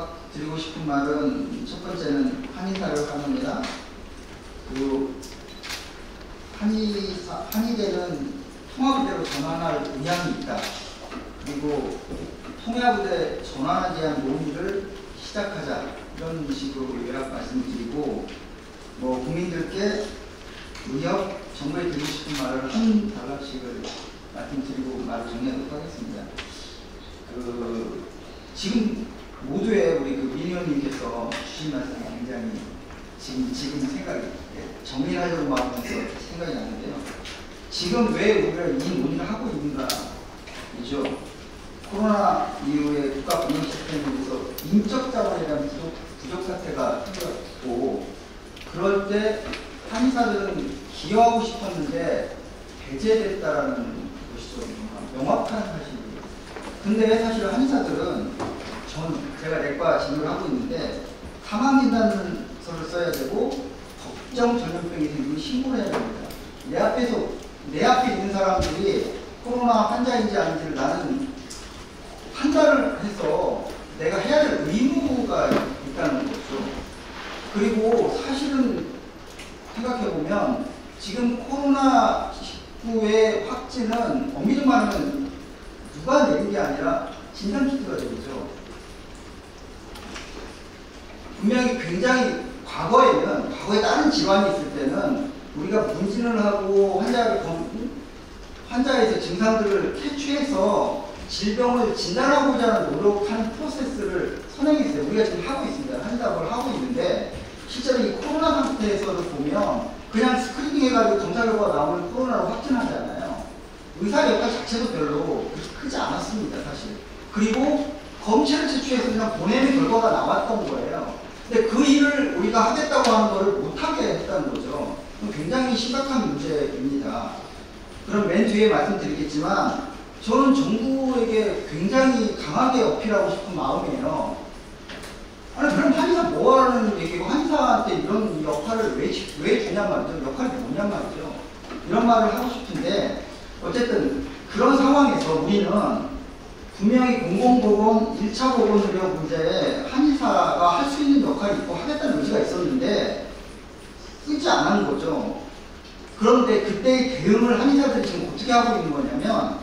제가 드리고 싶은 말은 첫 번째는 한의사를 하느니라 그 한의대는 통합의대로 전환할 의향이 있다. 그리고 통합의대 전환에 대한 논의를 시작하자. 이런 식으로 요약 말씀드리고 국민들께 의협 정부에 드리고 싶은 말을 한 단락씩을 말씀드리고 말을 정리하도록 하겠습니다. 지금 모두의 우리 민 의원님께서 주신 말씀이 굉장히 지금 생각이 정리하려고 마음에서 생각이 나는데요. 지금 왜 우리가 이 논의를 하고 있는가이죠. 코로나 이후에 국가 운영 시스템에 대해서 인적 자본에 대한 부족 사태가 생겼고, 그럴 때 한의사들은 기여하고 싶었는데 배제됐다라는 것이죠. 명확한 사실이에요. 근데 사실 한의사들은 제가 내과 진료를 하고 있는데 사망진단서를 써야 되고 법정 전염병이 생기면 신고를 해야 됩니다. 내 앞에 있는 사람들이 코로나 환자인지 아닌지를 나는 판단을 해서 내가 해야 될 의무가 있다는 거죠. 그리고 사실은 생각해보면 지금 코로나19의 확진은 엄밀히 말하면 누가 내린 게 아니라 진단키트가 되겠죠. 분명히 굉장히 과거에 다른 질환이 있을 때는 우리가 문진을 하고 환자에서 증상들을 캐치해서 질병을 진단하고자 하는 노력하는 프로세스를 선행했어요. 우리가 지금 하고 있습니다. 한의사업을 하고 있는데 실제로 이 코로나 상태에서도 보면 그냥 스크리닝 해가지고 검사 결과가 나오면 코로나로 확진하잖아요. 의사 역할 자체도 별로 크지 않았습니다, 사실. 그리고 검체를 채취해서 그냥 보내는 결과가 나왔던 거예요. 근데 그 일을 우리가 하겠다고 하는 거를 못하게 했다는 거죠. 굉장히 심각한 문제입니다. 그럼 맨 뒤에 말씀드리겠지만 저는 정부에게 굉장히 강하게 어필하고 싶은 마음이에요. 아니 그럼 한의사 뭐하는 얘기고 한의사한테 이런 역할을 왜 주냔 말이죠. 역할이 뭐냔 말이죠. 이런 말을 하고 싶은데 어쨌든 그런 상황에서 우리는 분명히 공공보건 1차 보건 의료 문제에 한의사가 할 수 있는 역할이 있고 하겠다는 의지가 있었는데 쓰지 않은 거죠. 그런데 그때의 대응을 한의사들이 지금 어떻게 하고 있는 거냐면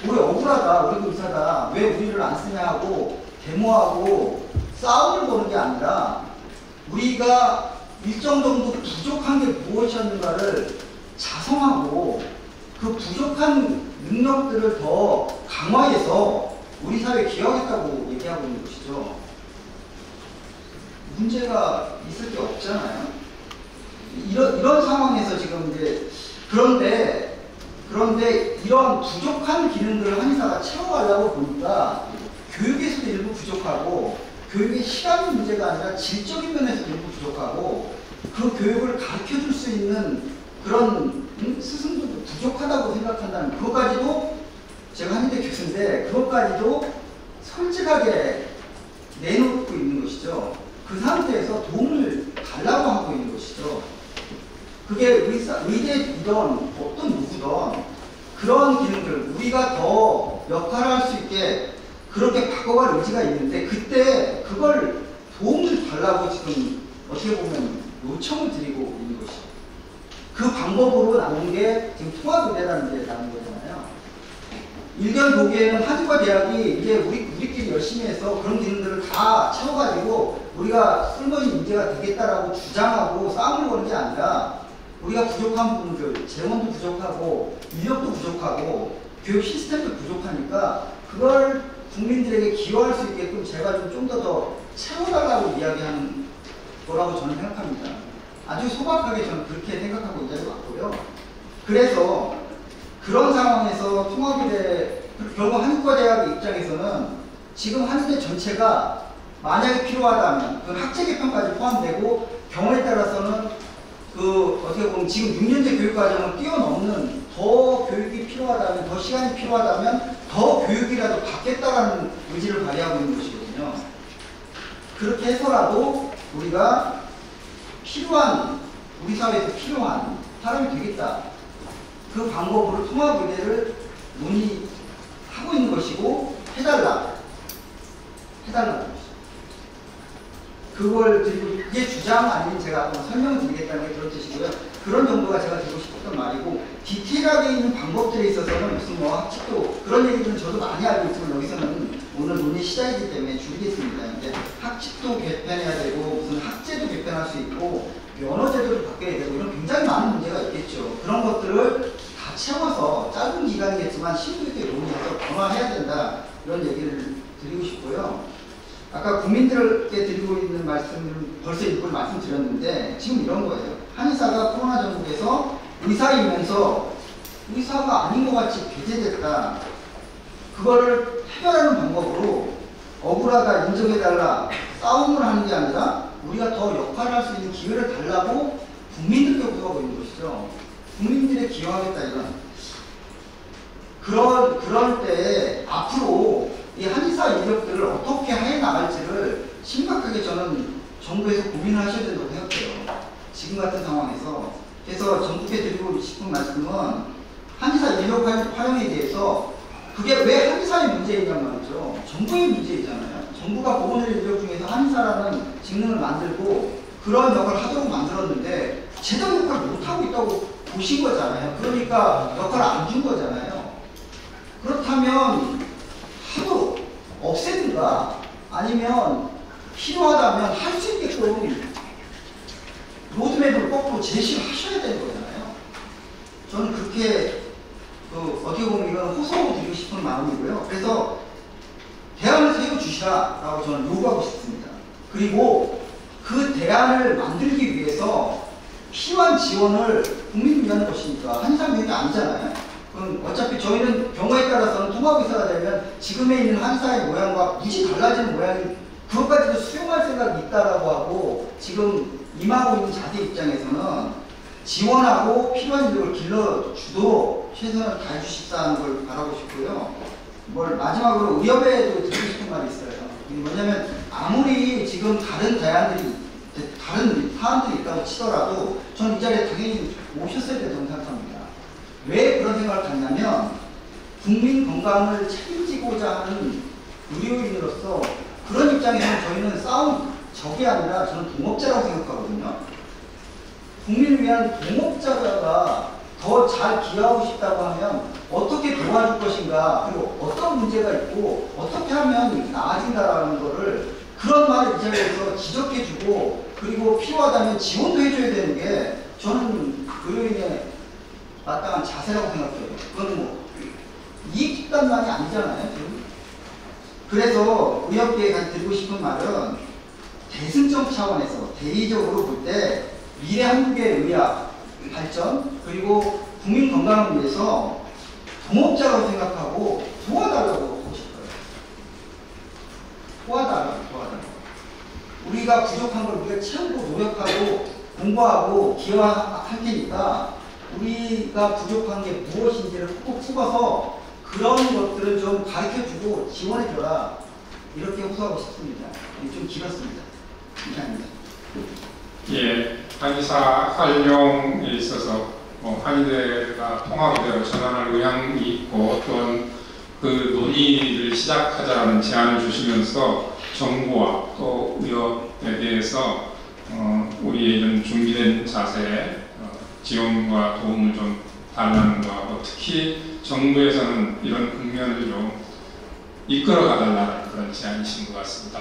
우리 억울하다, 우리도 의사다, 왜 우리를 안 쓰냐 하고 데모하고 싸움을 거는 게 아니라 우리가 일정 정도 부족한 게 무엇이었는가를 자성하고 그 부족한 능력들을 더 강화해서 우리 사회에 기여하겠다고 얘기하고 있는 것이죠. 문제가 있을 게 없잖아요. 이런 상황에서 지금 이제 그런데 이런 부족한 기능들을 한의사가 채워가려고 보니까 교육에서도 일부 부족하고 교육의 시간의 문제가 아니라 질적인 면에서도 일부 부족하고 그 교육을 가르쳐줄 수 있는 그런 스승들도 부족하다고 생각한다는 그것까지도 제가 한의대 교수인데 그것까지도 솔직하게 내놓고 있는 것이죠. 그 상태에서 도움을 달라고 하고 있는 것이죠. 그게 의대이든 어떤 누구든 그런 기능들 우리가 더 역할을 할 수 있게 그렇게 바꿔갈 의지가 있는데 그때 그걸 도움을 달라고 지금 어떻게 보면 요청을 드리고 있는 것이죠. 그 방법으로 나온 게 지금 통합의대라는 게 나온 거잖아요. 일견 보기에는 한의과 대학이 이제 우리끼리 열심히 해서 그런 기능들을 다 채워가지고 우리가 쓸모있는 인재가 되겠다라고 주장하고 싸움을 거는 게 아니라 우리가 부족한 부분들, 재원도 부족하고 인력도 부족하고 교육 시스템도 부족하니까 그걸 국민들에게 기여할 수 있게끔 제가 좀 더 채워달라고 이야기하는 거라고 저는 생각합니다. 아주 소박하게 저는 그렇게 생각하고 있는 것 같고요. 그래서 그런 상황에서 통합의대, 결국 한의과대학 입장에서는 지금 한의대 전체가 만약에 필요하다면 그 학제 개편까지 포함되고 경우에 따라서는 어떻게 보면 지금 6년제 교육과정을 뛰어넘는 더 교육이 필요하다면, 더 시간이 필요하다면 더 교육이라도 받겠다라는 의지를 발휘하고 있는 것이거든요. 그렇게 해서라도 우리가 우리 사회에서 필요한 사람이 되겠다. 그 방법으로 통합의대를 논의하고 있는 것이고 해달라는 것이죠. 그걸 드리고, 이게 주장 아닌 제가 한번 설명드리겠다는 게 그런 뜻이고요. 그런 정도가 제가 드리고 싶었던 말이고, 디테일하게 있는 방법들에 있어서는 무슨 뭐 학칙도, 그런 얘기들은 저도 많이 알고 있지만 여기서는 오늘 논의 시작이기 때문에 줄이겠습니다. 이제 학칙도 개편해야 되고, 무슨 학제도 개편할 수 있고, 면허제도도 바뀌어야 되고, 이런 굉장히 많은 문제가 있겠죠. 그런 것들을 다 채워서 짧은 기간이겠지만 심도 있게 논의해서 변화해야 된다. 이런 얘기를 드리고 싶고요. 아까 국민들께 드리고 있는 말씀을 벌써 일부러 말씀드렸는데 지금 이런 거예요. 한의사가 코로나 전국에서 의사이면서 의사가 아닌 것 같이 배제됐다. 그거를 해결하는 방법으로 억울하다, 인정해달라, 싸움을 하는 게 아니라 우리가 더 역할을 할 수 있는 기회를 달라고 국민들께 구하고 있는 것이죠. 국민들에 기여하겠다 이런. 그럴 때 앞으로 이 한의사 인력들을 어떻게 해 나갈지를 심각하게 저는 정부에서 고민을 하셔야 된다고 생각해요. 지금 같은 상황에서. 그래서 정부에 드리고 싶은 말씀은 한의사 인력 활용에 대해서 그게 왜 한의사의 문제이냔 말이죠. 정부의 문제이잖아요. 정부가 보건의료 인력 중에서 한의사라는 직능을 만들고 그런 역할을 하도록 만들었는데 제대로 역할을 못하고 있다고 보신 거잖아요. 그러니까 역할을 안 준 거잖아요. 그렇다면 하도 없애든가 아니면 필요하다면 할 수 있게끔 로드맵을 거꾸로 제시를 하셔야 되는 거잖아요. 저는 그렇게 어떻게 보면 이건 호소하고 드리고 싶은 마음이고요. 그래서 대안을 세워주시라라고 저는 요구하고 싶습니다. 그리고 그 대안을 만들기 위해서 필요한 지원을 국민을 위한 것이니까 한의사 명이 아니잖아요. 그럼 어차피 저희는 경우에 따라서는 통합의사가 되면 지금에 있는 한의사의 모양과 굳이 달라지는 모양이 그것까지도 수용할 생각이 있다라고 하고 지금 임하고 있는 자세 입장에서는 지원하고 필요한 인력을 길러주도록 최선을 다해주십사는 걸 바라고 싶고요. 마지막으로 의협에도 드리고 싶은 말이 있어요. 뭐냐면 아무리 지금 다른 사안들이 있다고 치더라도 저는 이 자리에 당연히 오셨어야 된다고 생각합니다. 왜 그런 생각을 갖냐면 국민 건강을 책임지고자 하는 의료인으로서 그런 입장에서 저희는 싸움 적이 아니라 저는 동업자라고 생각하거든요. 국민을 위한 동업자가 더 잘 기여하고 싶다고 하면 어떻게 도와줄 것인가, 그리고 어떤 문제가 있고 어떻게 하면 나아진다라는 거를 그런 말을 이 자리에서 지적해주고 그리고 필요하다면 지원도 해줘야 되는 게 저는 의료인의 마땅한 자세라고 생각해요. 그건 뭐 이익 집단만이 아니잖아요. 지금. 그래서 의협계에 드리고 싶은 말은 대승적 차원에서 대의적으로 볼 때 미래 한국의 의학 발전 그리고 국민 건강을 위해서 동업자라고 생각하고 도와달라고 하고 싶어요. 도와달라고. 우리가 부족한 걸 우리가 채우고 노력하고 공부하고 기여할 테니까 우리가 부족한 게 무엇인지를 꼭 풀어서 그런 것들을 좀 가르쳐주고 지원해줘라. 이렇게 호소하고 싶습니다. 좀 길었습니다. 감사합니다. 예, 한의사 활용에 있어서 한의대가 통합대로 전환할 의향이 있고 또한 그 논의를 시작하자는 제안을 주시면서 정부와 또 의협에 대해서 우리의 이런 준비된 자세, 지원과 도움을 좀 달라는 거하고 특히 정부에서는 이런 국면을 좀 이끌어 가달라는 그런 제안이신 것 같습니다.